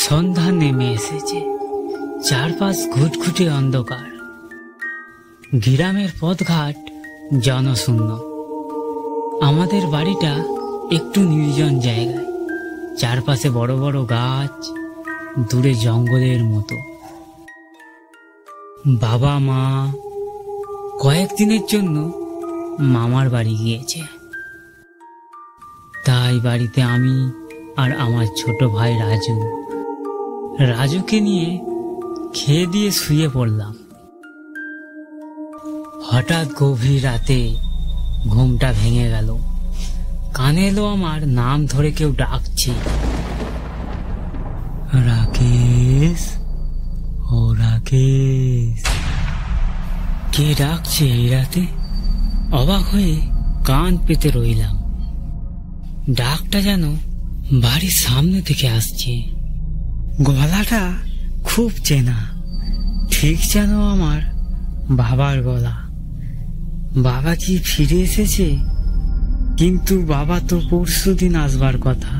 সন্ধ্যা নেমে এসেছে, চারপাশ ঘুটঘুটে অন্ধকার। গ্রামের পথঘাট জনশূন্য। আমাদের বাড়িটা একটু নির্জন জায়গায়, চারপাশে বড় বড় গাছ, দূরে জঙ্গলের মতো। বাবা মা কয়েকদিনের জন্য মামার বাড়ি গিয়েছে, তাই বাড়িতে আমি আর আমার ছোট ভাই রাজুকে নিয়ে খেয়ে দিয়ে শুয়ে পড়লাম। হঠাৎ গভীর রাতে ঘুমটা ভেঙে গেল। কানে এলো আমার নাম ধরে কেউ ডাকছে, রাকেশ, ও রাকেশ। কে ডাকছে এই রাতে? অবাক হয়ে কান পেতে রইলাম। ডাকটা যেন বাড়ির সামনে থেকে আসছে। গলাটা খুব চেনা, ঠিক যেন আমার বাবার গলা। বাবা কি ফিরে এসেছে? কিন্তু বাবা তো পরশুদিন আসবার কথা।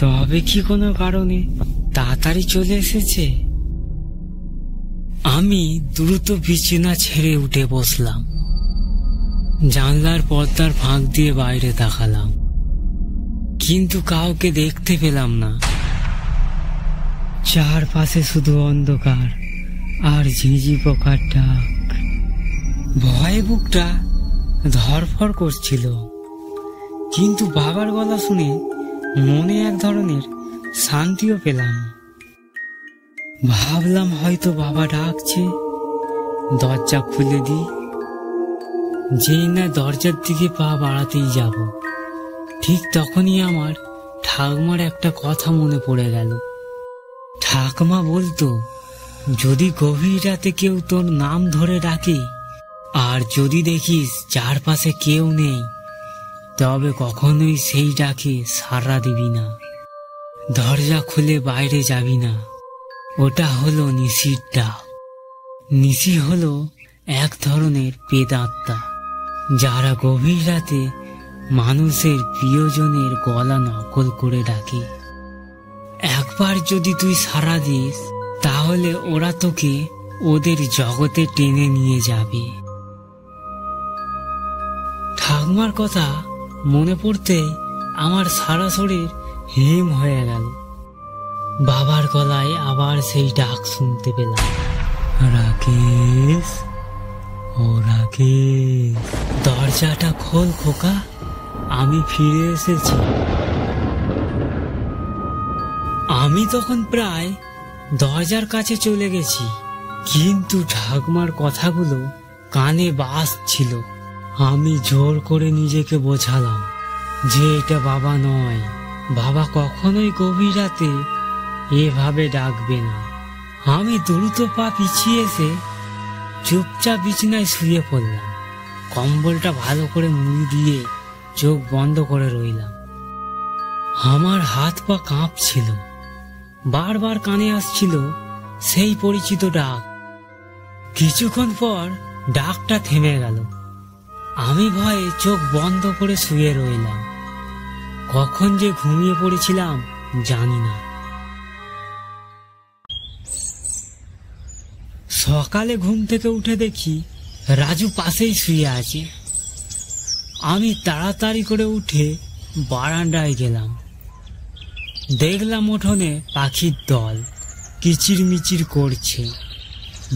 তবে কি কোনো কারণে তাড়াতাড়ি চলে এসেছে? আমি দ্রুত বিছানা ছেড়ে উঠে বসলাম। জানলার পর্দার ফাঁক দিয়ে বাইরে তাকালাম, কিন্তু কাউকে দেখতে পেলাম না। চারপাশে শুধু অন্ধকার আর ঝিঁঝি পোকার ডাক। ভয়ে বুকটা ধড়ফড় করছিল, কিন্তু বাবার গলা শুনে মনে এক ধরনের শান্তিও পেলাম। ভাবলাম হয়তো বাবা ডাকছে, দরজা খুলে দিই। যেই না দরজার দিকে পা বাড়াতেই যাব, ঠিক তখনই আমার ঠাকুমার একটা কথা মনে পড়ে গেল। ঠাকুমা বলতো, যদি গভীর রাতে কেউ তোর নাম ধরে ডাকে আর যদি দেখিস চারপাশে কেউ নেই, তবে কখনোই সেই ডাকে সাড়া দিবি না, দরজা খুলে বাইরে যাবি না। ওটা হলো নিশির ডাক। নিশি হলো এক ধরনের প্রেতাত্মা, যারা গভীর রাতে মানুষের প্রিয়জনের গলা নকল করে ডাকে। একবার যদি তুই সাড়া দিস, তাহলে ওরা তোকে ওদের জগতে টেনে নিয়ে যাবে। ঠাকুমার কথা মনে পড়তে আমার সারা শরীর হিম হয়ে গেল। বাবার গলায় আবার সেই ডাক শুনতে পেলাম, রাকেশ, ও রাকেশ। দরজাটা খোল খোকা, আমি ফিরে এসেছি। আমি তখন প্রায় দরজার কাছে চলে গেছি, কিন্তু ঠাকুমার কথাগুলো কানে বাজছিল। আমি জোর করে নিজেকে বোঝালাম যে এটা বাবা নয়, বাবা কখনোই গভীর রাতে এভাবে ডাকবে না। আমি দ্রুত পা পিছিয়ে এসে চুপচাপ বিছানায় শুয়ে পড়লাম। কম্বলটা ভালো করে মুড়ি দিয়ে চোখ বন্ধ করে রইলাম। আমার হাত পা কাঁপছিল। বারবার কানে আসছিল সেই পরিচিত ডাক। কিছুক্ষণ পর ডাকটা থেমে গেল। আমি ভয়ে চোখ বন্ধ করে শুয়ে রইলাম। কখন যে ঘুমিয়ে পড়েছিলাম জানি না। সকালে ঘুম থেকে উঠে দেখি রাজু পাশেই শুয়ে আছে। আমি তাড়াতাড়ি করে উঠে বারান্দায় গেলাম। দেখলাম উঠোনে পাখির দল কিচিরমিচির করছে।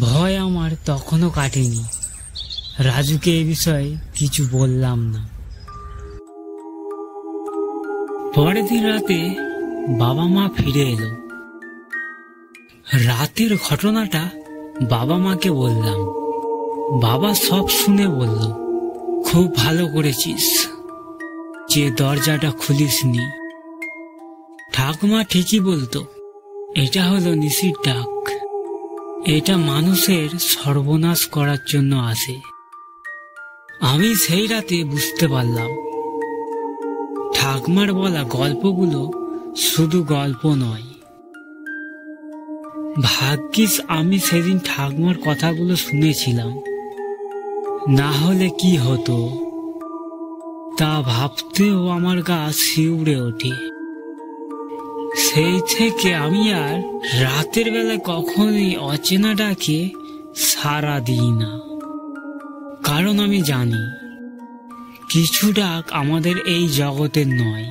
ভয় আমার তখনও কাটেনি। রাজুকে এ বিষয়ে কিছু বললাম না। পরের দিন রাতে বাবা মা ফিরে এলো। রাতের ঘটনাটা বাবা মাকে বললাম। বাবা সব শুনে বলল, খুব ভালো করেছিস যে দরজাটা খুলিসনি। ঠাকুমা ঠিকই বলতো, এটা হলো নিশির ডাক। এটা মানুষের সর্বনাশ করার জন্য আসে। আমি সেই রাতে বুঝতে পারলাম, ঠাকুমার বলা গল্পগুলো শুধু গল্প নয়। ভাগ্যিস আমি সেদিন ঠাকুমার কথাগুলো শুনেছিলাম, না হলে কি হতো তা ভাবতেও আমার গা শিউরে ওঠে। সেই থেকে আমি আর রাতের বেলা কখনোই অচেনা ডাকে সাড়া দিই না, কারণ আমি জানি কিছু ডাক আমাদের এই জগতের নয়।